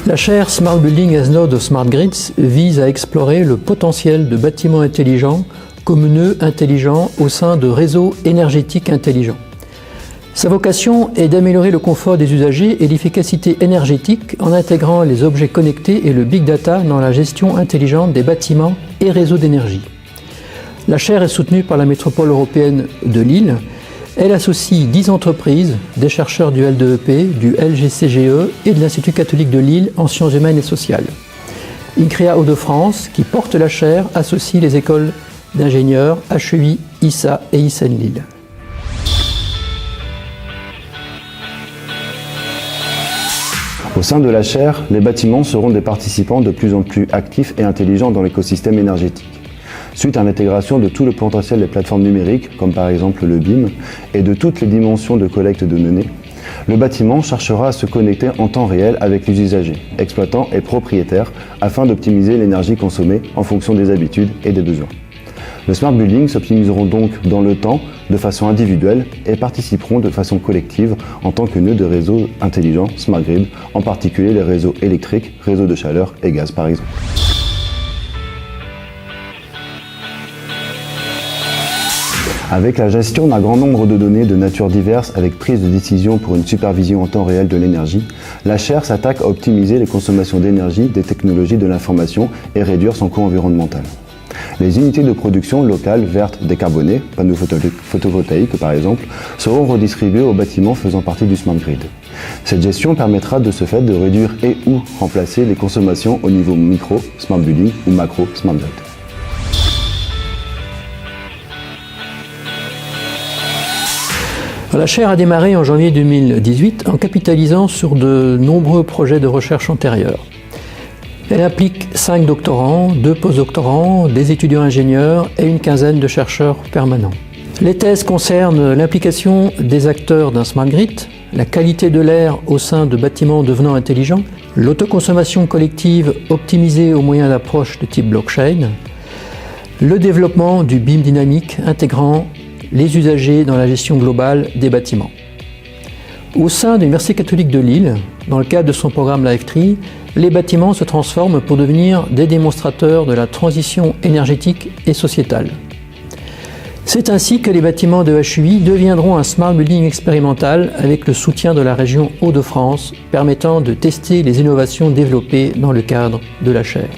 La chaire Smart Building as Node of Smart Grids vise à explorer le potentiel de bâtiments intelligents comme nœuds intelligents au sein de réseaux énergétiques intelligents. Sa vocation est d'améliorer le confort des usagers et l'efficacité énergétique en intégrant les objets connectés et le big data dans la gestion intelligente des bâtiments et réseaux d'énergie. La chaire est soutenue par la métropole européenne de Lille. Elle associe 10 entreprises, des chercheurs du L2EP, du LGCGE et de l'Institut catholique de Lille en sciences humaines et sociales. INCREA Hauts-de-France, qui porte la chaire, associe les écoles d'ingénieurs HEI, ISA et ISEN Lille. Au sein de la chaire, les bâtiments seront des participants de plus en plus actifs et intelligents dans l'écosystème énergétique. Suite à l'intégration de tout le potentiel des plateformes numériques, comme par exemple le BIM, et de toutes les dimensions de collecte de données, le bâtiment cherchera à se connecter en temps réel avec les usagers, exploitants et propriétaires, afin d'optimiser l'énergie consommée en fonction des habitudes et des besoins. Les Smart Buildings s'optimiseront donc dans le temps de façon individuelle et participeront de façon collective en tant que nœud de réseaux intelligents, Smart Grid, en particulier les réseaux électriques, réseaux de chaleur et gaz par exemple. Avec la gestion d'un grand nombre de données de nature diverse avec prise de décision pour une supervision en temps réel de l'énergie, la chaire s'attaque à optimiser les consommations d'énergie des technologies de l'information et réduire son coût environnemental. Les unités de production locales, vertes, décarbonées, panneaux photovoltaïques par exemple, seront redistribuées aux bâtiments faisant partie du Smart Grid. Cette gestion permettra de ce fait de réduire et ou remplacer les consommations au niveau micro, Smart Building ou macro, Smart Grid. La chaire a démarré en janvier 2018 en capitalisant sur de nombreux projets de recherche antérieurs. Elle implique 5 doctorants, 2 postdoctorants, des étudiants ingénieurs et une quinzaine de chercheurs permanents. Les thèses concernent l'implication des acteurs d'un Smart Grid, la qualité de l'air au sein de bâtiments devenant intelligents, l'autoconsommation collective optimisée au moyen d'approches de type blockchain, le développement du BIM dynamique intégrant les usagers dans la gestion globale des bâtiments. Au sein de l'Université catholique de Lille, dans le cadre de son programme Life3, les bâtiments se transforment pour devenir des démonstrateurs de la transition énergétique et sociétale. C'est ainsi que les bâtiments de HUI deviendront un Smart Building expérimental avec le soutien de la région Hauts-de-France, permettant de tester les innovations développées dans le cadre de la chaire.